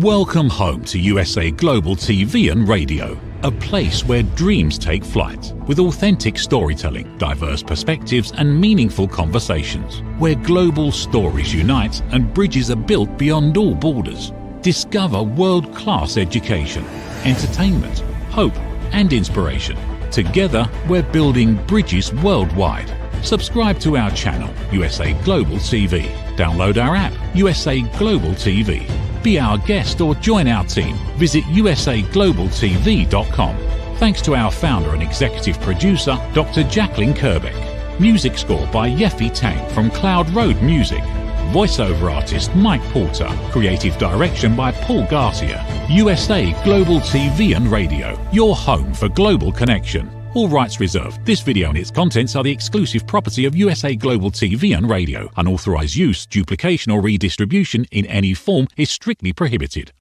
Welcome home to USA Global TV and Radio, a place where dreams take flight, with authentic storytelling, diverse perspectives and meaningful conversations, where global stories unite and bridges are built beyond all borders. Discover world-class education, entertainment, hope and inspiration. Together, we're building bridges worldwide. Subscribe to our channel, USA Global TV. Download our app, USA Global TV. Be our guest or join our team. Visit usaglobaltv.com. Thanks to our founder and executive producer, Dr. Jacqueline Kerbeck. Music score by Yeffy Tang from Cloud Road Music. Voiceover artist Mike Porter. Creative direction by Paul Garcia. USA Global TV and Radio, your home for global connection. All rights reserved. This video and its contents are the exclusive property of USA Global TV and Radio. Unauthorized use, duplication or redistribution in any form is strictly prohibited.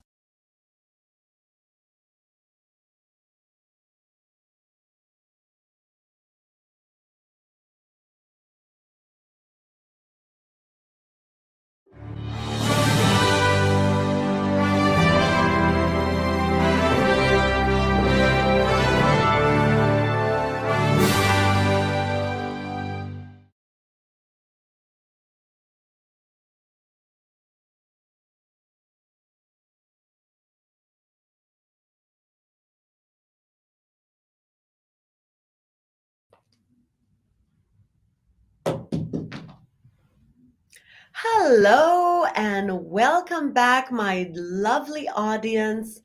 Hello and welcome back, my lovely audience.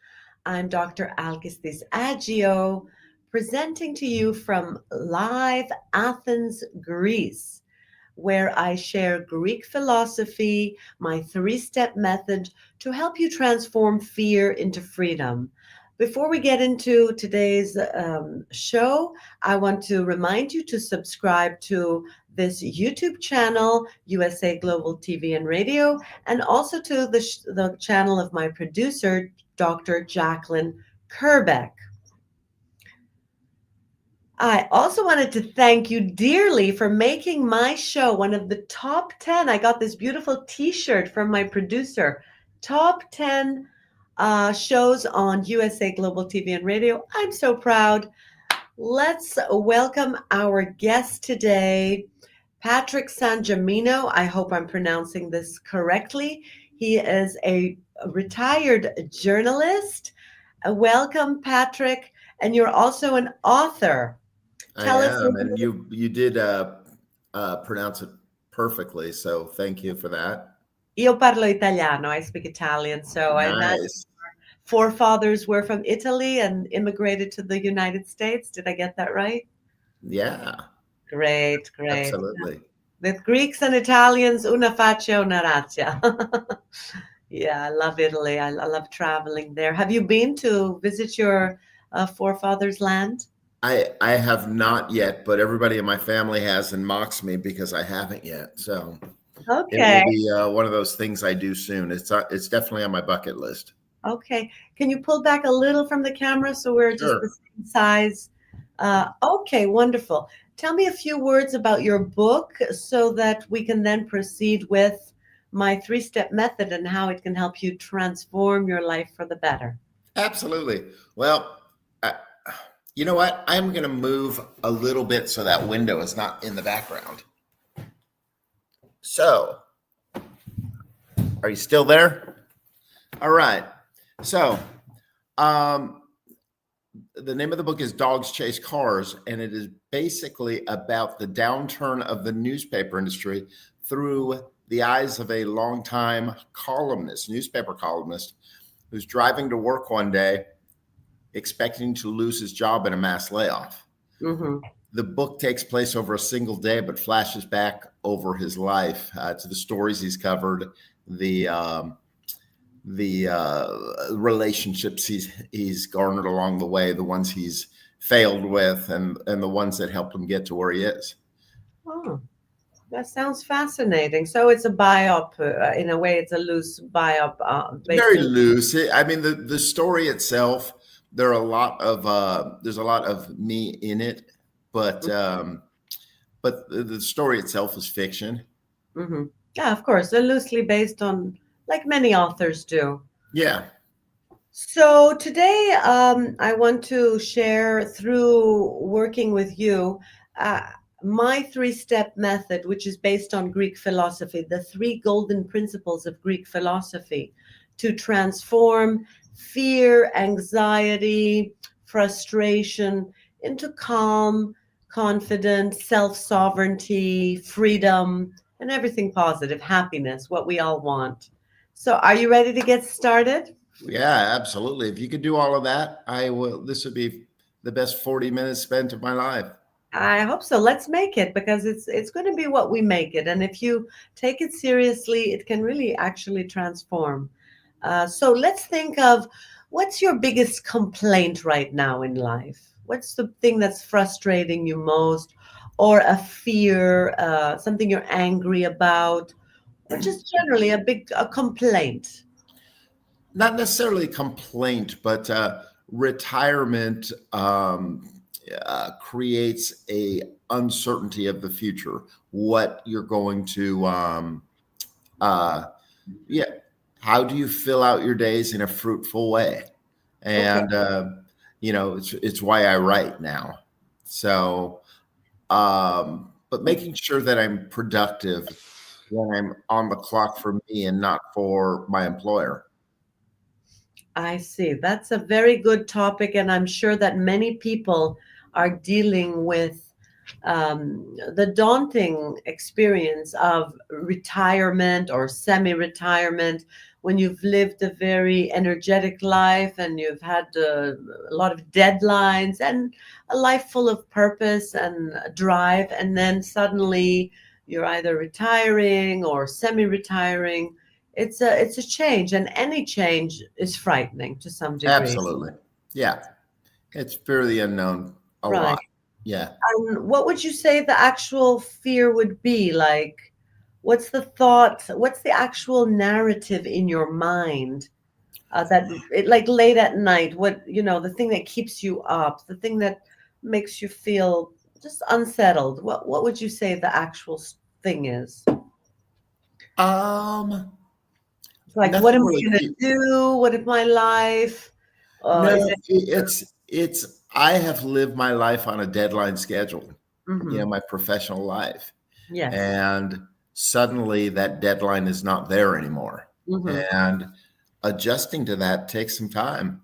I'm Dr. Alkistis Agio, presenting to you from live Athens, Greece, where I share Greek philosophy, my three-step method to help you transform fear into freedom. Before we get into today's show, I want to remind you to subscribe to this YouTube channel, USA Global TV and Radio, and also to the channel of my producer, Dr. Jacqueline Kerbeck. I also wanted to thank you dearly for making my show one of the top 10. I got this beautiful t-shirt from my producer, top 10 shows on USA Global TV and Radio. I'm so proud. Let's welcome our guest today, Patrick SANGIMINO. I hope I'm pronouncing this correctly. He is a retired journalist. Welcome, Patrick. And you're also an author. Tell us, and you did pronounce it perfectly, so thank you for that. Io parlo italiano, I speak Italian, so nice. I imagine our forefathers were from Italy and immigrated to the United States. Did I get that right? Yeah. Great. Absolutely. With Greeks and Italians, una faccia, una razza. Yeah, I love Italy. I love traveling there. Have you been to visit your forefathers' land? I have not yet, but everybody in my family has and mocks me because I haven't yet. So okay, it will be one of those things I do soon. It's definitely on my bucket list. Okay, can you pull back a little from the camera so we're just the same size? Okay, wonderful. Tell me a few words about your book so that we can then proceed with my three-step method and how it can help you transform your life for the better. Absolutely. Well, you know what? I'm going to move a little bit so that window is not in the background. So, are you still there? All right. So, the name of the book is Dogs Chase Cars, and it is basically about the downturn of the newspaper industry through the eyes of a longtime columnist, newspaper columnist, who's driving to work one day expecting to lose his job in a mass layoff. Mm-hmm. The book takes place over a single day, but flashes back over his life to the stories he's covered, the relationships he's garnered along the way, the ones he's failed with, and the ones that helped him get to where he is. Oh, that sounds fascinating. So it's a biop, in a way. It's a loose biop. Very loose. I mean, the story itself. There's a lot of me in it, but the story itself is fiction. Mm-hmm. Yeah, of course. They're loosely based on, like many authors do. Yeah. So today, I want to share through working with you uh, my three-step method, which is based on Greek philosophy, the three golden principles of Greek philosophy to transform fear, anxiety, frustration into calm, confident, self-sovereignty, freedom, and everything positive, happiness, what we all want. So, are you ready to get started? Yeah, absolutely. If you could do all of that, I will. This would be the best 40 minutes spent of my life. I hope so. Let's make it because it's going to be what we make it. And if you take it seriously, it can really actually transform. So let's think of what's your biggest complaint right now in life? What's the thing that's frustrating you most, or a fear, something you're angry about, or just generally a complaint? Not necessarily complaint, but retirement creates a uncertainty of the future. What you're going to, uh, yeah. How do you fill out your days in a fruitful way? Okay. And it's why I write now. So, but making sure that I'm productive when I'm on the clock for me and not for my employer. I see. That's a very good topic, and I'm sure that many people are dealing with the daunting experience of retirement or semi retirement when you've lived a very energetic life and you've had a lot of deadlines and a life full of purpose and drive, and then suddenly you're either retiring or semi retiring. It's a change, and any change is frightening to some degree. Absolutely. Yeah. It's fairly unknown a Right. lot. Yeah. And what would you say the actual fear would be? Like, what's the thought? What's the actual narrative in your mind that, it, like late at night, the thing that keeps you up, the thing that makes you feel just unsettled? What would you say the actual thing is? Um, It's like, what Nothing am really I going to do? What is my life? Is No, it? I have lived my life on a deadline schedule, Mhm. my professional life. Yes. And suddenly that deadline is not there anymore. Mhm. And adjusting to that takes some time.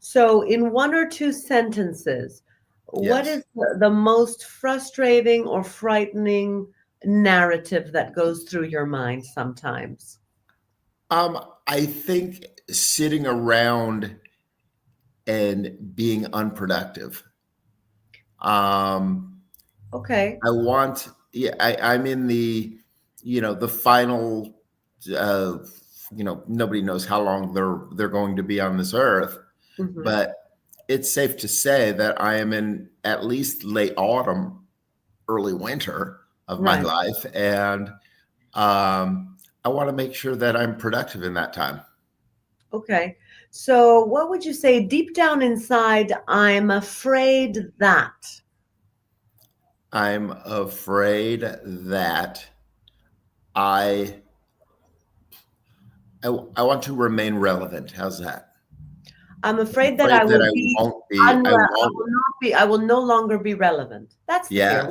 So, in one or two sentences, what Yes. is the most frustrating or frightening narrative that goes through your mind sometimes? I think sitting around and being unproductive. Um, Okay, I'm in the final, uh, nobody knows how long they're going to be on this earth, hmm, but it's safe to say that I am in at least late autumn, early winter of my right. life, and I want to make sure that I'm productive in that time. Okay. So, what would you say deep down inside? I'm afraid that. I'm afraid that I I want to remain relevant. How's that? I'm I'm afraid that I afraid that will be I I won't. will not be. I will no longer be relevant. That's the fear.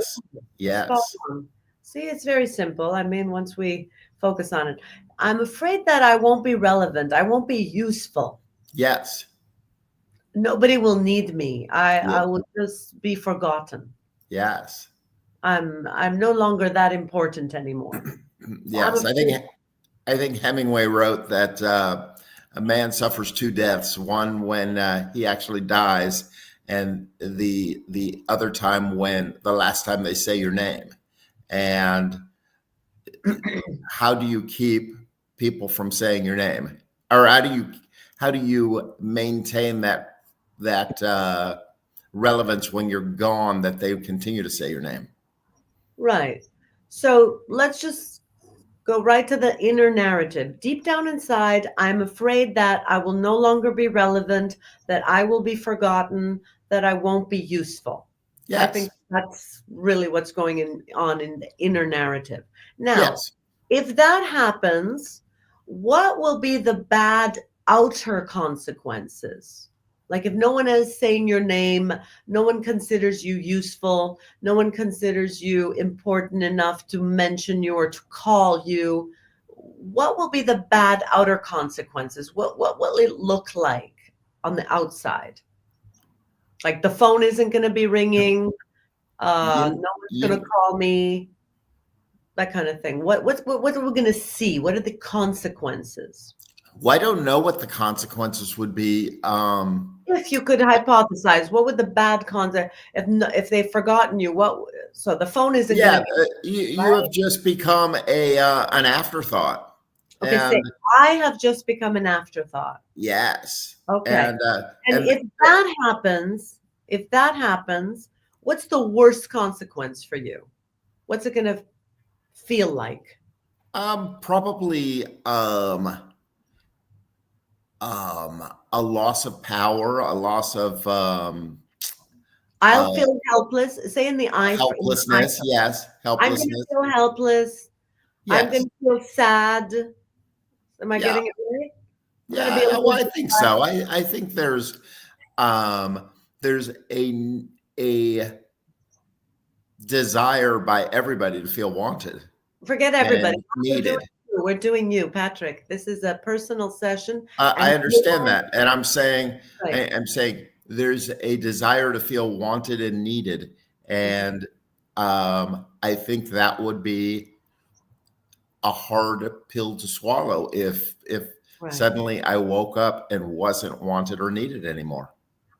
Yes, Spot yes, on. See, it's very simple. I mean, once we focus on it, I'm afraid that I won't be relevant. I won't be useful. yes, Nobody will need me. I yeah, will just be forgotten. yes, I'm no longer that important anymore. So I'm yes. afraid. I think Hemingway wrote that a man suffers two deaths: one when he actually dies, and the other time when the last time they say your name. And how do you keep people from saying your name, or how do you maintain that relevance when you're gone, that they continue to say your name? Right. So let's just go right to the inner narrative. Deep down inside, I'm afraid that I will no longer be relevant, that I will be forgotten, that I won't be useful. I Yes, think that's really what's on in the inner narrative. Now, yes. if that happens, what will be the bad outer consequences? Like if no one is saying your name, no one considers you useful, no one considers you important enough to mention you or to call you, what will be the bad outer consequences? What will it look like on the outside? Like the phone isn't going to be ringing, no You, one's going to you, call me, that kind of thing. What are we going to see? What are the consequences? well, I don't know what the consequences would be. If you could hypothesize, what would the bad consequence if they've forgotten you? So the phone isn't going Yeah, to be you right. have just become an afterthought, Okay. Say and I have just become an afterthought. yes, Okay. and And if that happens, what's the worst consequence for you? What's it going to feel like? probably a loss of power, a loss of I'll uh, feel helpless. Say in the eye. helplessness. Yes, I'm going to helplessness. feel helpless. I'm going Yes. to feel sad. Am I Yeah. getting it right? I'm going to Yeah. be a Well, little I think so. I think there's a desire by everybody to feel wanted forget everybody. and We're doing needed. you. We're doing you, Patrick. This is a personal session, I and understand that, and right. I'm saying there's a desire to feel wanted and needed, and I think that would be a hard pill to swallow if Right. suddenly I woke up and wasn't wanted or needed anymore.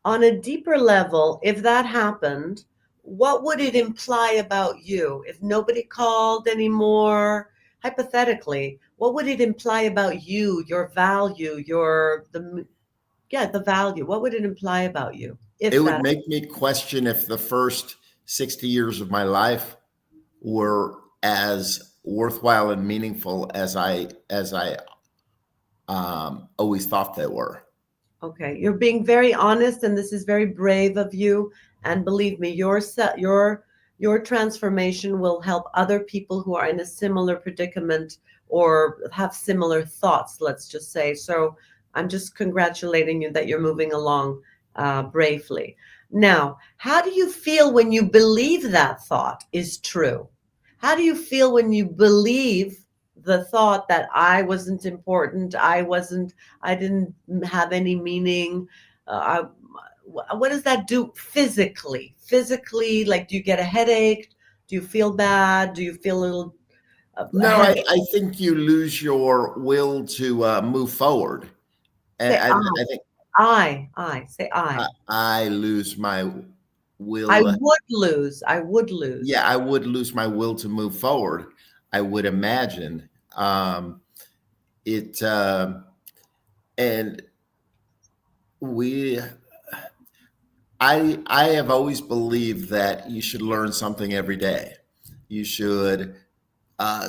On a deeper level, if that happened, what would it imply about you? If nobody called anymore, hypothetically, what would it imply about you, your value, the value? What would it imply about you It if would that? make me question if the first 60 years of my life were as worthwhile and meaningful as I always thought they were. Okay, you're being very honest, and this is very brave of you. And believe me, your transformation will help other people who are in a similar predicament or have similar thoughts. Let's just say. So, I'm just congratulating you that you're moving along bravely. Now, how do you feel when you believe that thought is true? How do you feel when you believe the thought that I wasn't important, I didn't have any meaning? What does that do physically? Physically, like, do you get a headache? Do you feel bad? Do you feel a little No, heavy? I think you lose your will to move forward. And Say I think say I. I lose my I will. would lose. I would Yeah, lose. I would lose my will to move forward. I would imagine it, and we. I have always believed that you should learn something every day. You should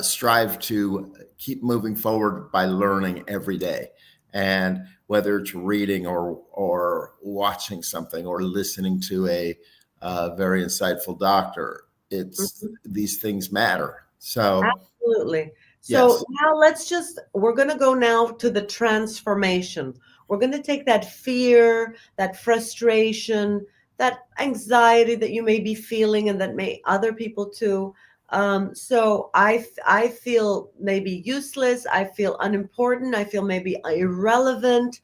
strive to keep moving forward by learning every day, and whether it's reading or watching something or listening to a very insightful doctor, it's Mhm. these things matter. So Absolutely. So yes, now we're going to go now to the transformation. We're going to take that fear, that frustration, that anxiety that you may be feeling and that may other people too. I feel maybe useless. I feel unimportant. I feel maybe irrelevant.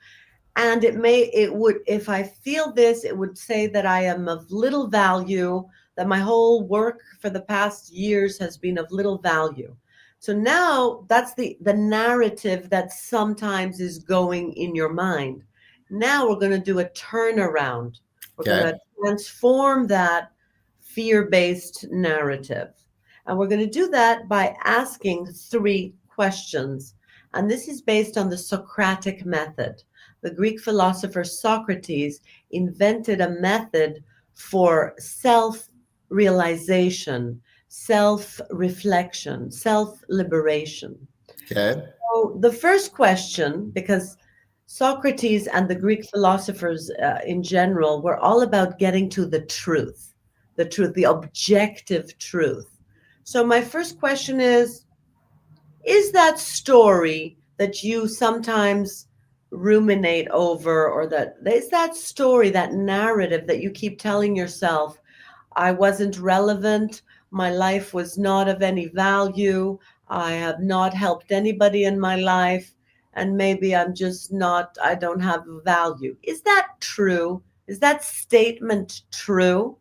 And it would, if I feel this, it would say that I am of little value, that my whole work for the past years has been of little value. So now that's the narrative that sometimes is going in your mind. Now we're going to do a turnaround. We're going okay, to transform that fear-based narrative. And we're going to do that by asking 3 questions. And this is based on the Socratic method. The Greek philosopher Socrates invented a method for self-realization, self-reflection, self-liberation. okay, So the first question, because Socrates and the Greek philosophers in general were all about getting to the truth, the objective truth. So my first question is that story that you sometimes ruminate over, or that there's that story, that narrative that you keep telling yourself? I wasn't relevant. My life was not of any value. I have not helped anybody in my life. And maybe I don't have value. Is that true? Is that statement true?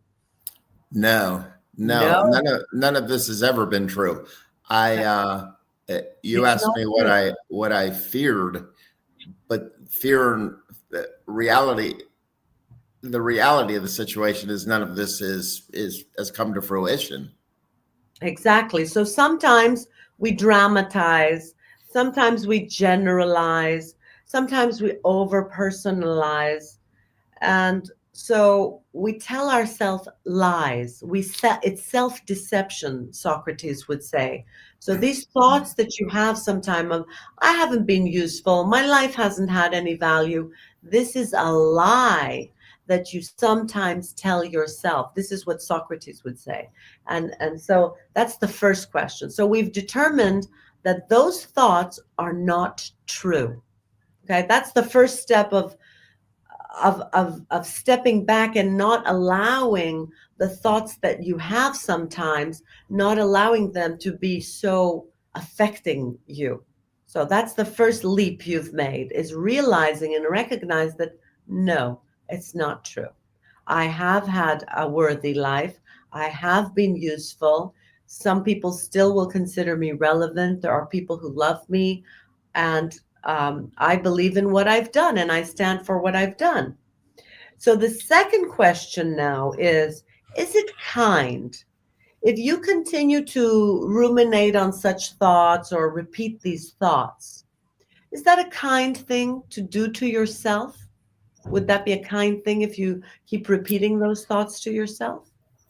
No, no, No, none of this has ever been true. I you it's asked not me true. what I feared, but fear and reality, the reality of the situation is none of this is has come to fruition. Exactly. So sometimes we dramatize, sometimes we generalize, sometimes we over personalize. And so we tell ourselves lies. It's self-deception, Socrates would say. So these thoughts that you have sometime of, I haven't been useful, my life hasn't had any value. This is a lie that you sometimes tell yourself. This is what Socrates would say. And so that's the first question. So we've determined that those thoughts are not true. Okay, that's the first step of stepping back and not allowing the thoughts that you have sometimes, not allowing them to be so affecting you. So that's the first leap you've made, is realizing and recognize that no, it's not true. I have had a worthy life. I have been useful. Some people still will consider me relevant. There are people who love me, and I believe in what I've done, and I stand for what I've done. So the second question now is it kind? If you continue to ruminate on such thoughts or repeat these thoughts, is that a kind thing to do to yourself? Would that be a kind thing if you keep repeating those thoughts to yourself?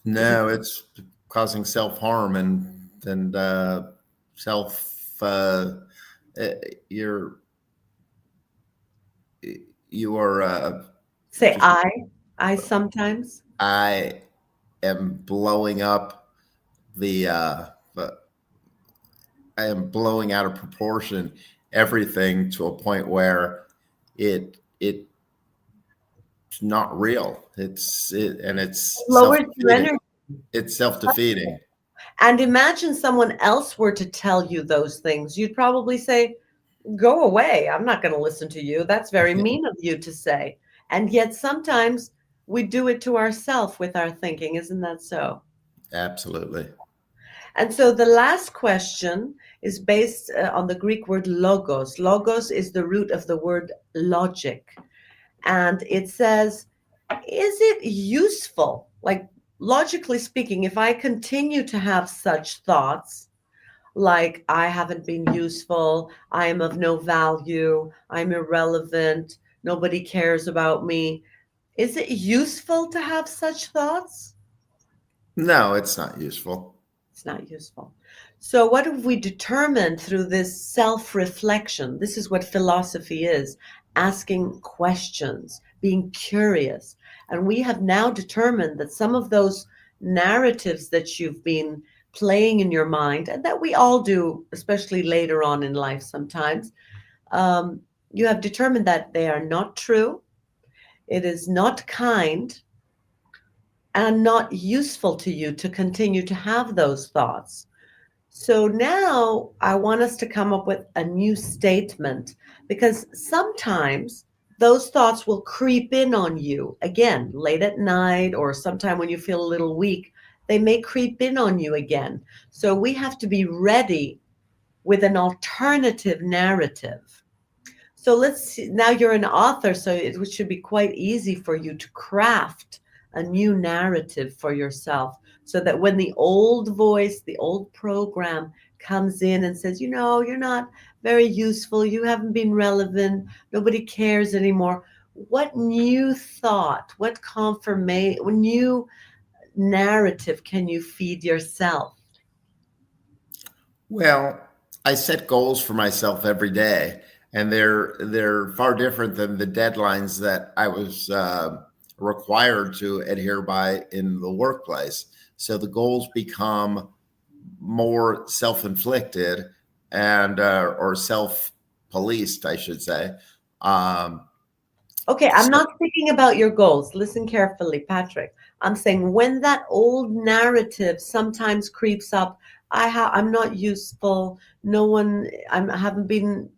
Is it No, it's causing self harm and self. Uh, you're you are say just I sometimes? I am blowing up the I am blowing out of proportion everything to a point where it's not real. It's self Lowers your defeating. energy. It's self defeating. And imagine someone else were to tell you those things. You'd probably say, go away. I'm not going to listen to you. That's very mean of you to say. And yet sometimes we do it to ourselves with our thinking. Isn't that so? Absolutely. And so the last question is based on the Greek word logos. Logos is the root of the word logic. And it says, is it useful? Like, logically speaking, if I continue to have such thoughts, like I haven't been useful, I am of no value, I'm irrelevant, nobody cares about me. Is it useful to have such thoughts? No, it's not useful. It's not useful. So, what have we determined through this self reflection? This is what philosophy is, asking questions, being curious. And we have now determined that some of those narratives that you've been playing in your mind, and that we all do, especially later on in life sometimes, um, you have determined that they are not true, it is not kind, and not useful to you to continue to have those thoughts. So now I want us to come up with a new statement, because sometimes those thoughts will creep in on you again late at night, or sometime when you feel a little weak. They may creep in on you again. So we have to be ready with an alternative narrative. So let's see. Now you're an author, so it should be quite easy for you to craft a new narrative for yourself, so that when the old voice, the old program comes in and says, you're not very useful, you haven't been relevant, nobody cares anymore, what new thought, what confirmation, what new narrative can you feed yourself? Well, I set goals for myself every day, and they're far different than the deadlines that I was required to adhere by in the workplace. So the goals become more self-inflicted and or self-policed, I should say. Um, Okay, I'm so, not speaking about your goals. Listen carefully, Patrick. I'm saying when that old narrative sometimes creeps up, I'm not useful. No one, I haven't been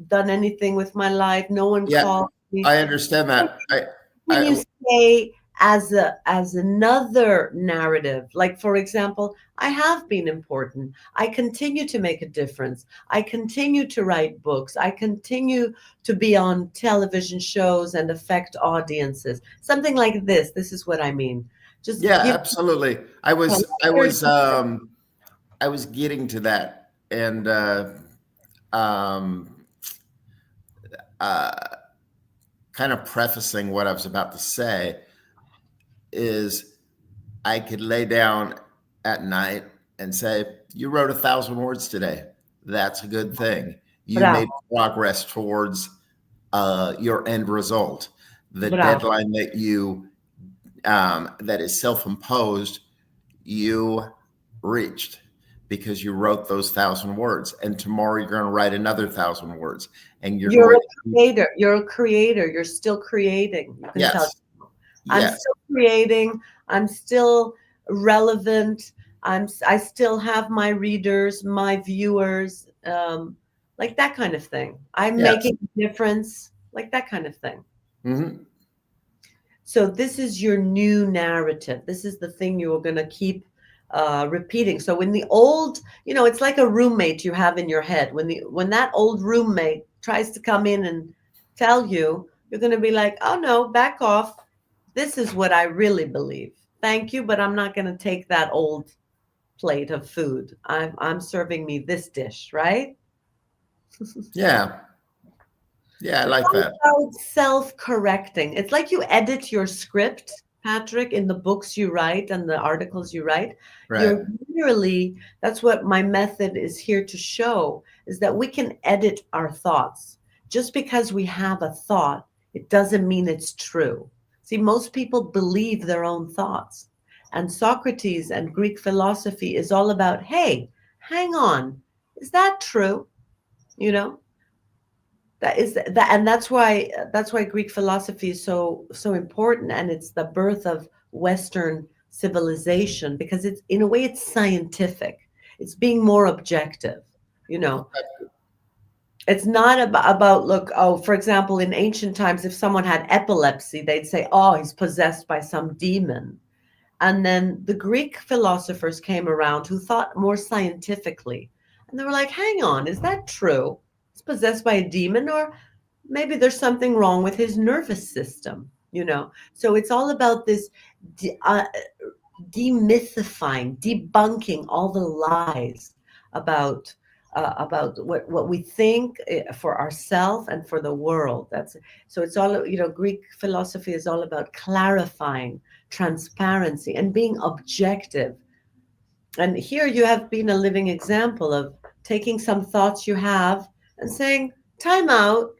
done anything with my life. No one yeah, called me. I understand that. Can you say as another narrative, like for example, I have been important, I continue to make a difference, I continue to write books, I continue to be on television shows and affect audiences, something like this is what I mean. Just yeah, give absolutely. I was getting to that, and um, uh, kind of prefacing what I was about to say is I could lay down at night and say, "You wrote 1,000 words today. That's a good thing. You bravo, made progress towards your end result. The bravo. deadline that is self-imposed, you reached because you wrote those 1,000 words. And tomorrow you're going to write another 1,000 words, and you're You're going a to, creator, you're a creator, you're still creating, you can tell. yes, I'm yes, still creating. I'm still relevant. I still have my readers, my viewers, like that kind of thing. I'm yes. making a difference, like that kind of thing. Hmm. So this is your new narrative. This is the thing you're going to keep repeating. So when the old, it's like a roommate you have in your head. When that old roommate tries to come in and tell you, you're going to be like, oh no, back off. This is what I really believe. Thank you, but I'm not going to take that old plate of food. I'm serving me this dish, right? Yeah, yeah, I It's like all that. about self-correcting. It's like you edit your script, Patrick, in the books you write and the articles you write. Right. You're literally, that's what my method is here to show, is that we can edit our thoughts. Just because we have a thought, it doesn't mean it's true. See, most people believe their own thoughts. And Socrates and Greek philosophy is all about, hey, hang on, is that true? You know? And that's why Greek philosophy is so important, and it's the birth of Western civilization, because it's, in a way, it's scientific. It's being more objective. You know, it's not about look. Oh, for example, in ancient times, if someone had epilepsy, they'd say, "Oh, he's possessed by some demon." And then the Greek philosophers came around who thought more scientifically, and they were like, "Hang on, is that true? He's possessed by a demon, or maybe there's something wrong with his nervous system." So it's all about this demythifying, debunking all the lies about what we think for ourselves and for the world. That's so it's all, Greek philosophy is all about clarifying, transparency, and being objective. And here you have been a living example of taking some thoughts you have and saying, time out.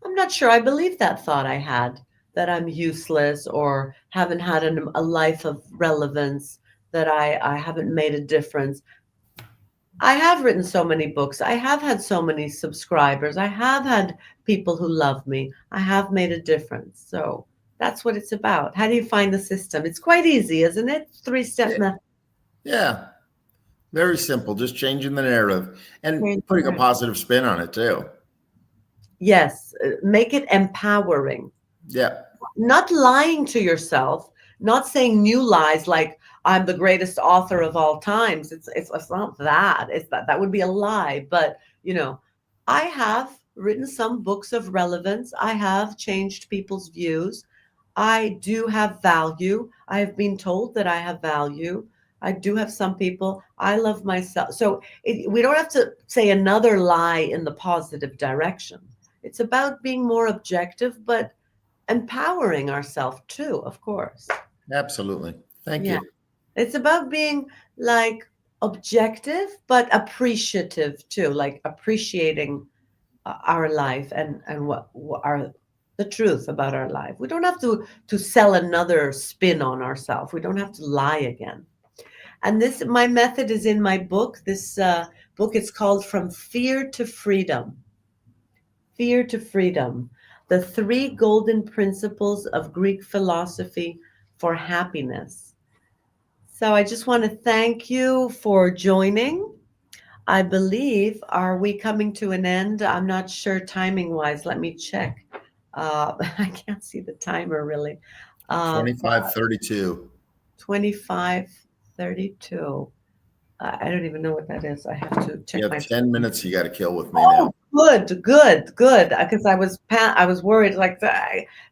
I'm not sure I believe that thought I had, that I'm useless or haven't had a life of relevance, that I haven't made a difference. I have written so many books. I have had so many subscribers. I have had people who love me. I have made a difference. So that's what it's about. How do you find the system? It's quite easy, isn't it? Three-step method. Yeah, very simple. Just changing the narrative and putting a positive spin on it too. Yes, make it empowering. Yeah, Not lying to yourself, not saying new lies like I'm the greatest author of all times. It's not that. It's that would be a lie. But I have written some books of relevance. I have changed people's views. I do have value. I have been told that I have value. I do have some people. I love myself. So we don't have to say another lie in the positive direction. It's about being more objective, but empowering ourselves too, of course. absolutely. Thank Yeah. you. It's about being like objective, but appreciative too, like appreciating our life and what our the truth about our life. We don't have to sell another spin on ourselves. We don't have to lie again. And this, my method is in my book. This book, it's called From Fear to Freedom. Fear to Freedom. The Three Golden Principles of Greek Philosophy for Happiness. So I just want to thank you for joining. I believe, are we coming to an end? I'm not sure timing wise. Let me check. I can't see the timer really. 25:32. 25:32. I don't even know what that is. I have to check You have my. 10 minutes you got to kill with me Oh, now. good. Because I was worried. Like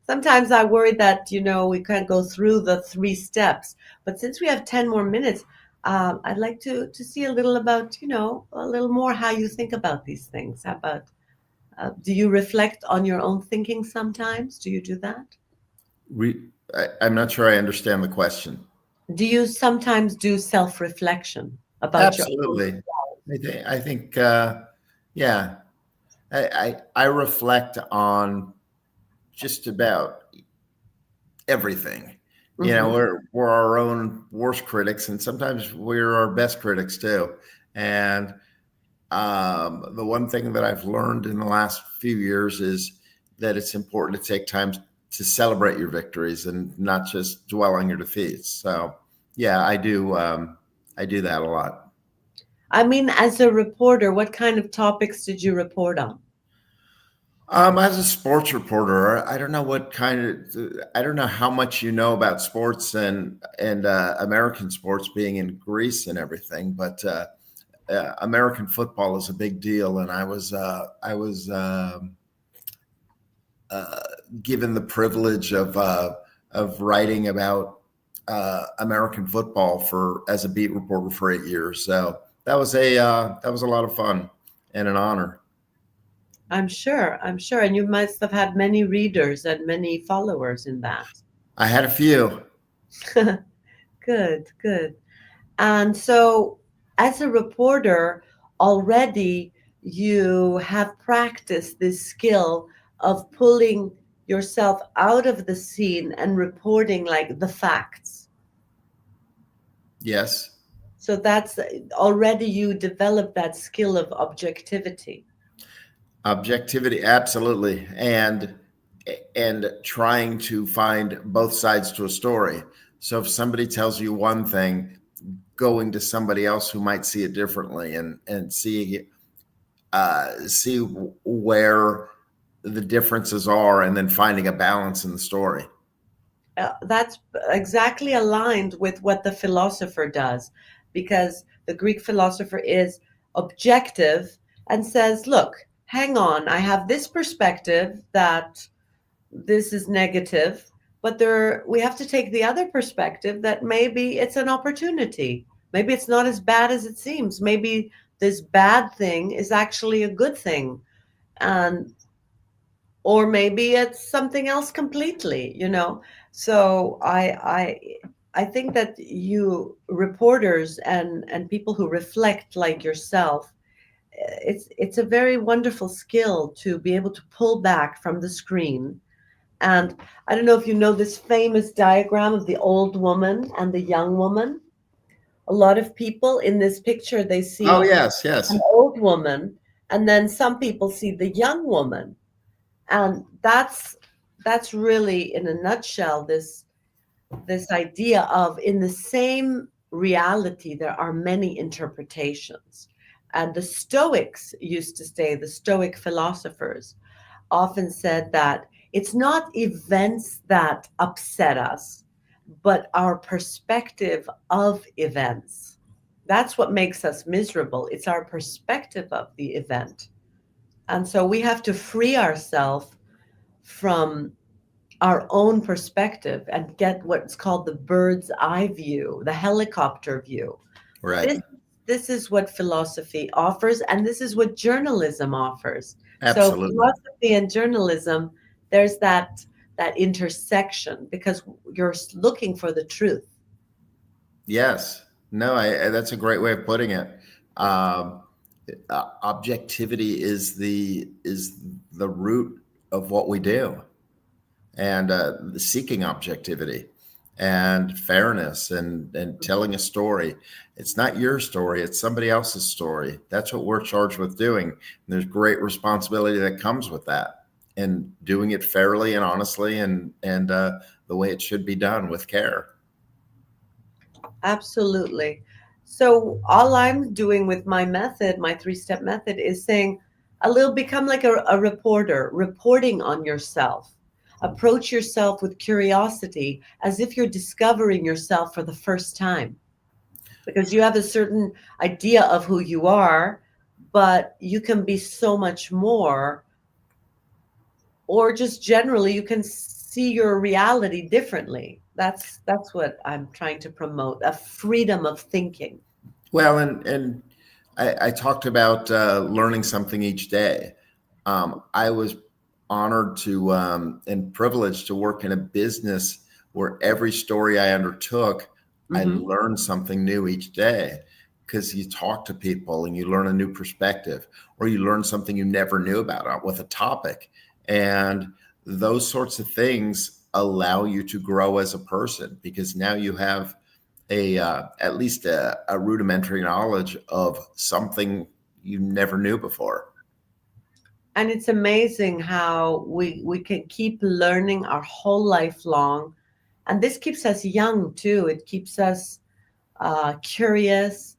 sometimes I worried that we can't go through the 3 steps. But since we have 10 more minutes, I'd like to see a little about a little more how you think about these things. How about do you reflect on your own thinking sometimes? Do you do that? I'm not sure I understand the question. Do you sometimes do self-reflection about your own? Absolutely. I think yeah. I reflect on just about everything. Mhm. We're our own worst critics, and sometimes we're our best critics too. And the one thing that I've learned in the last few years is that it's important to take time to celebrate your victories and not just dwell on your defeats. So, yeah, I do. I do that a lot. I mean, as a reporter, what kind of topics did you report on? As a sports reporter, I don't know I don't know how much you know about sports and American sports being in Greece and everything, but American football is a big deal, and I was given the privilege of writing about American football as a beat reporter for 8 years. So that was a lot of fun and an honor. I'm sure. And you must have had many readers and many followers in that. I had a few. Good. And so, as a reporter, already you have practiced this skill of pulling yourself out of the scene and reporting like the facts. Yes. So that's already you developed that skill of objectivity. Objectivity, absolutely. And trying to find both sides to a story. So if somebody tells you one thing, going to somebody else who might see it differently and see where the differences are, and then finding a balance in the story. That's exactly aligned with what the philosopher does, because the Greek philosopher is objective and says, look, hang on, I have this perspective that this is negative, but we have to take the other perspective that maybe it's an opportunity. Maybe it's not as bad as it seems. Maybe this bad thing is actually a good thing. And or maybe it's something else completely. So I think that you reporters and people who reflect like yourself, it's a very wonderful skill to be able to pull back from the screen. And I don't know if you know this famous diagram of the old woman and the young woman. A lot of people in this picture, they Oh, see yes, an yes. old woman, and then some people see the young woman. And that's really, in a nutshell, this idea of, in the same reality there are many interpretations. And the Stoics used to say, the Stoic philosophers often said that it's not events that upset us, but our perspective of events. That's what makes us miserable. It's our perspective of the event. And so we have to free ourselves from our own perspective and get what's called the bird's eye view, the helicopter view. Right. This is what philosophy offers, and this is what journalism offers. So Absolutely. philosophy and journalism, there's that intersection, because you're looking for the truth. Yes. No, that's a great way of putting it. Um, Objectivity is the root of what we do, and seeking objectivity and fairness and telling a story. It's not your story, it's somebody else's story. That's what we're charged with doing. And there's great responsibility that comes with that. and doing it fairly and honestly, and the way it should be done with care. Absolutely. So all I'm doing with my method, my 3-step method, is saying a little become like a reporter, reporting on yourself. Approach yourself with curiosity as if you're discovering yourself for the first time, because you have a certain idea of who you are, but you can be so much more, or just generally you can see your reality differently. That's what I'm trying to promote, a freedom of thinking. Well, and I talked about learning something each day. I was honored to and privileged to work in a business where every story I undertook, I Hmm. learned something new each day, because you talk to people and you learn a new perspective, or you learn something you never knew about with a topic. And those sorts of things allow you to grow as a person, because now you have at least a rudimentary knowledge of something you never knew before. And it's amazing how we can keep learning our whole life long, and this keeps us young too. It keeps us curious,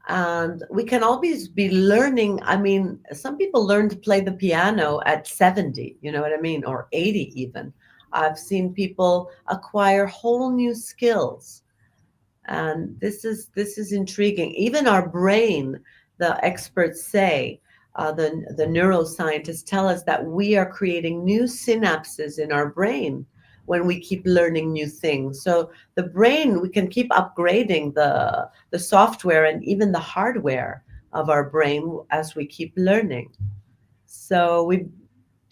and we can always be learning. I mean, some people learn to play the piano at 70, you know what I mean, or 80 even. I've seen people acquire whole new skills, and this is intriguing. Even our brain, the experts say, the neuroscientists tell us that we are creating new synapses in our brain when we keep learning new things. So the brain, we can keep upgrading the software and even the hardware of our brain as we keep learning. So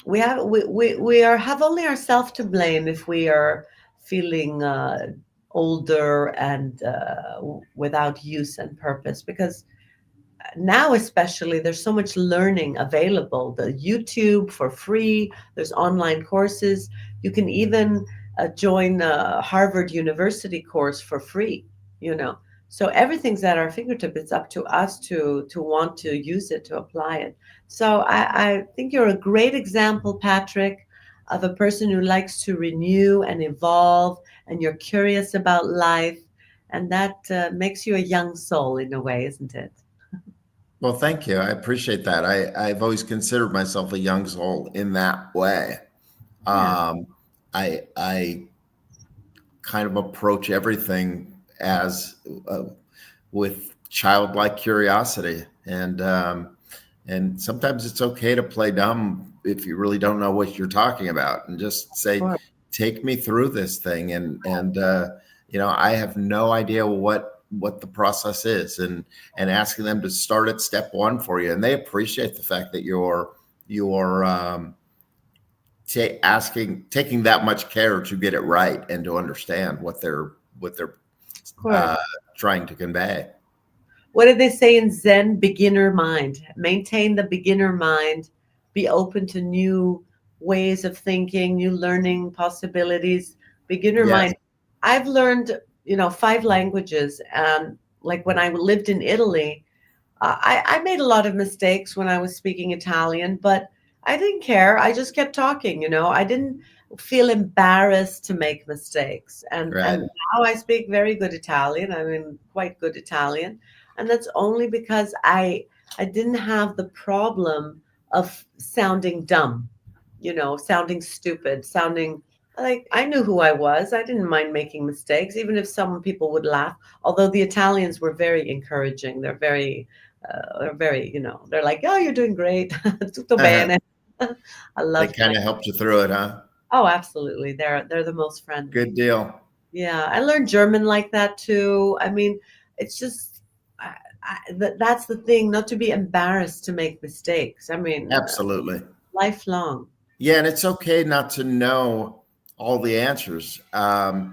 we are have only ourselves to blame if we are feeling older and without use and purpose, because now especially there's so much learning available. The YouTube for free, there's online courses. You can even join a Harvard University course for free, you know. So everything's at our fingertip. It's up to us to want to use it, to apply it. So I think you're a great example, Patrick, of a person who likes to renew and evolve, and you're curious about life, and that makes you a young soul in a way, isn't it? Well, thank you. I appreciate that. I've always considered myself a young soul in that way. Yeah. I kind of approach everything as with childlike curiosity, and sometimes it's okay to play dumb if you really don't know what you're talking about, and just say, Sure. "Take me through this thing," and I have no idea what the process is, and asking them to start at step one for you, and they appreciate the fact that you're taking that much care to get it right and to understand what they're Of course. uh, trying to convey. What did they say in Zen? Beginner mind. Maintain the beginner mind. Be open to new ways of thinking, new learning possibilities. Beginner Yes. mind. I've learned, 5 languages. And like when I lived in Italy, I made a lot of mistakes when I was speaking Italian, but I didn't care. I just kept talking, I didn't feel embarrassed to make mistakes. And Right. now I speak very good Italian. I mean, quite good Italian. And that's only because I didn't have the problem of sounding dumb, sounding stupid, sounding like I knew who I was. I didn't mind making mistakes, even if some people would laugh. Although the Italians were very encouraging. They're very, they're like, oh, you're doing great. Tutto Uh-huh. bene. I They loved my, kind of helped you through it, huh? oh, absolutely. They're the most friendly. Good deal. Yeah. I learned German like that too. I mean, it's just, that's the thing, not to be embarrassed to make mistakes. I mean, Absolutely. lifelong. Yeah, and it's okay not to know all the answers. Right.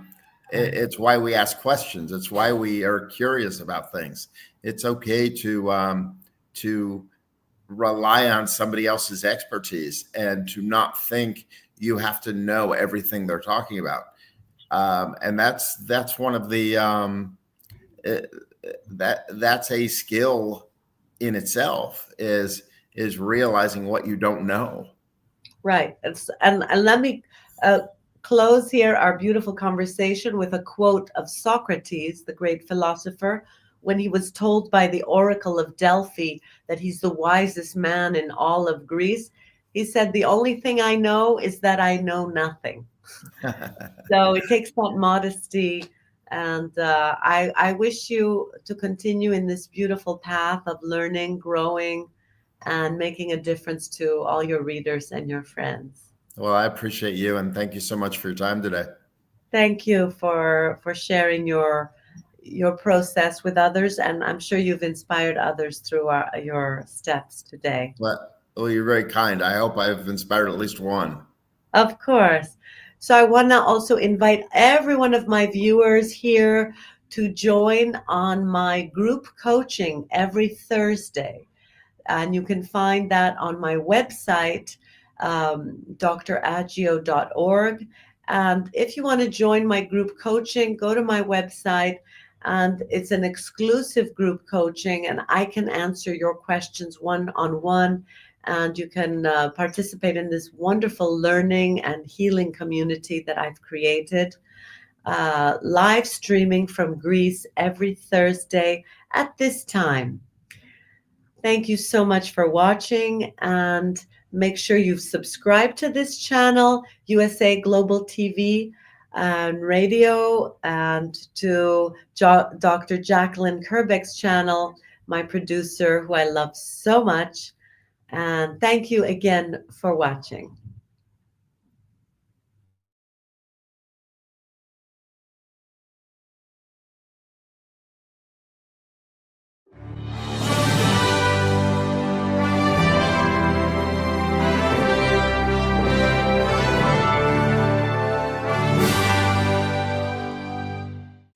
It's why we ask questions. It's why we are curious about things. It's okay to rely on somebody else's expertise and to not think you have to know everything they're talking about. And that's one of the uh, that's a skill in itself, is realizing what you don't know. Right. And let me uh, close here our beautiful conversation with a quote of Socrates, the great philosopher, when he was told by the Oracle of Delphi that he's the wisest man in all of Greece. He said, "The only thing I know is that I know nothing." So it takes that modesty. And I wish you to continue in this beautiful path of learning, growing, and making a difference to all your readers and your friends. Well, I appreciate you, and thank you so much for your time today. Thank you for sharing your process with others, and I'm sure you've inspired others through your steps today. Well, you're very kind. I hope I've inspired at least one. Of course. So I want to also invite every one of my viewers here to join on my group coaching every Thursday. And you can find that on my website, dragio.org. And if you want to join my group coaching, go to my website, and it's an exclusive group coaching, and I can answer your questions one-on-one, and you can participate in this wonderful learning and healing community that I've created. Live streaming from Greece every Thursday at this time. Thank you so much for watching, and make sure you've subscribed to this channel, USA Global TV and Radio, and to Dr. Jacqueline Kerbeck's channel, my producer, who I love so much. And thank you again for watching.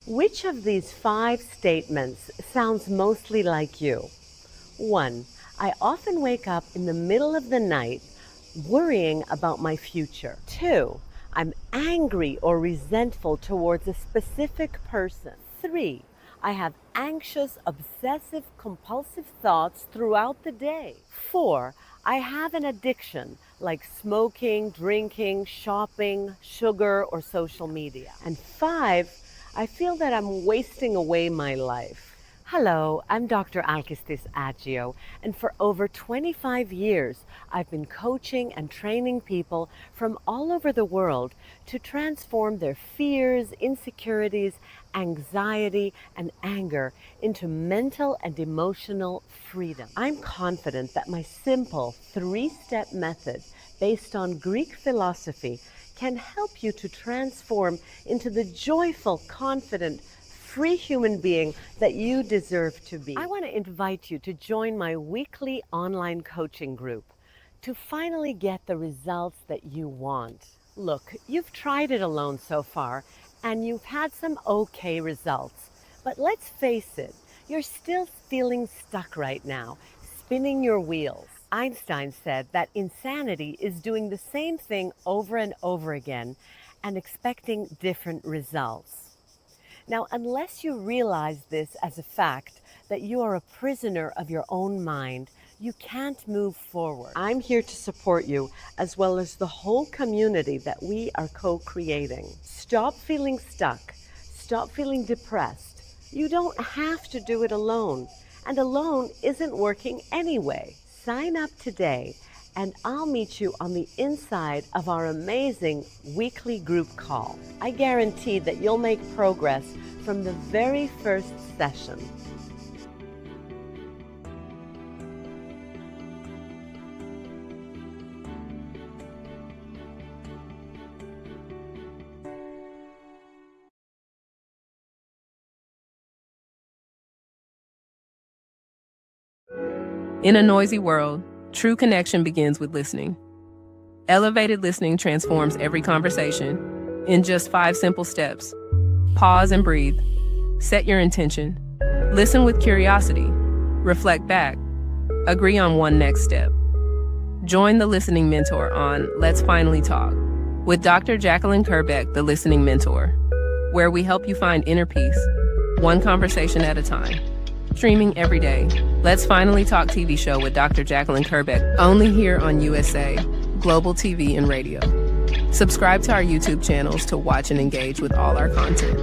Which of these 5 statements sounds mostly like you? 1. I often wake up in the middle of the night worrying about my future. 2. I'm angry or resentful towards a specific person. 3. I have anxious, obsessive, compulsive thoughts throughout the day. 4. I have an addiction like smoking, drinking, shopping, sugar, or social media. And 5, I feel that I'm wasting away my life. Hello, I'm Dr. Alkistis Agio, and for over 25 years, I've been coaching and training people from all over the world to transform their fears, insecurities, anxiety, and anger into mental and emotional freedom. I'm confident that my simple 3-step method based on Greek philosophy can help you to transform into the joyful, confident, free human being that you deserve to be. I want to invite you to join my weekly online coaching group to finally get the results that you want. Look, you've tried it alone so far, and you've had some okay results. But let's face it, you're still feeling stuck right now, spinning your wheels. Einstein said that insanity is doing the same thing over and over again and expecting different results. Now, unless you realize this as a fact, that you are a prisoner of your own mind, you can't move forward. I'm here to support you, as well as the whole community that we are co-creating. Stop feeling stuck. Stop feeling depressed. You don't have to do it alone, and alone isn't working anyway. Sign up today, and I'll meet you on the inside of our amazing weekly group call. I guarantee that you'll make progress from the very first session. In a noisy world, true connection begins with listening. Elevated listening transforms every conversation in just 5 simple steps. Pause and breathe. Set your intention. Listen with curiosity. Reflect back. Agree on one next step. Join the Listening Mentor on Let's Finally Talk with Dr. Jacqueline Kerbeck, the Listening Mentor, where we help you find inner peace, one conversation at a time. Streaming every day. Let's Finally Talk TV show with Dr. Jacqueline Kerbeck, only here on USA Global TV and Radio. Subscribe to our YouTube channels to watch and engage with all our content.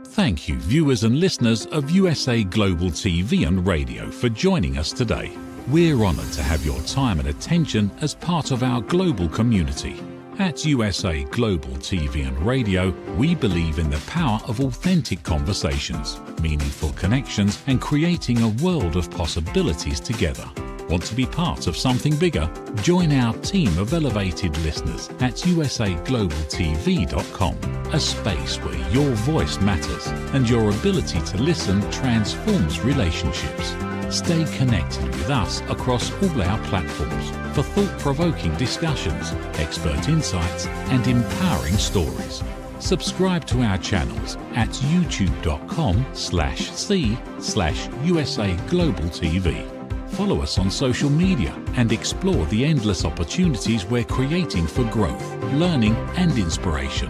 Thank you, viewers and listeners of USA Global TV and Radio, for joining us today. We're honored to have your time and attention as part of our global community. At USA Global TV and Radio, we believe in the power of authentic conversations, meaningful connections, and creating a world of possibilities together. Want to be part of something bigger? Join our team of elevated listeners at usaglobaltv.com, a space where your voice matters and your ability to listen transforms relationships. Stay connected with us across all our platforms for thought-provoking discussions, expert insights, and empowering stories. Subscribe to our channels at youtube.com/c/USA Global TV. Follow us on social media and explore the endless opportunities we're creating for growth, learning, and inspiration.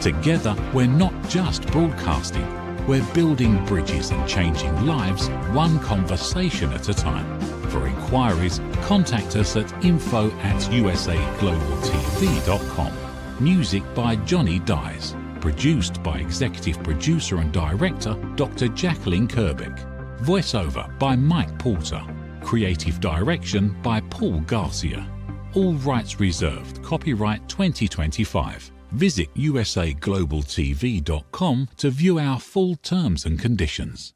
Together, we're not just broadcasting, we're building bridges and changing lives one conversation at a time. For inquiries, contact us at info@usaglobaltv.com. Music by Johnny Dyes. Produced by Executive Producer and Director Dr. Jacqueline Kerbeck. Voiceover by Mike Porter. Creative Direction by Paul Garcia. All rights reserved. Copyright 2025. Visit usaglobaltv.com to view our full terms and conditions.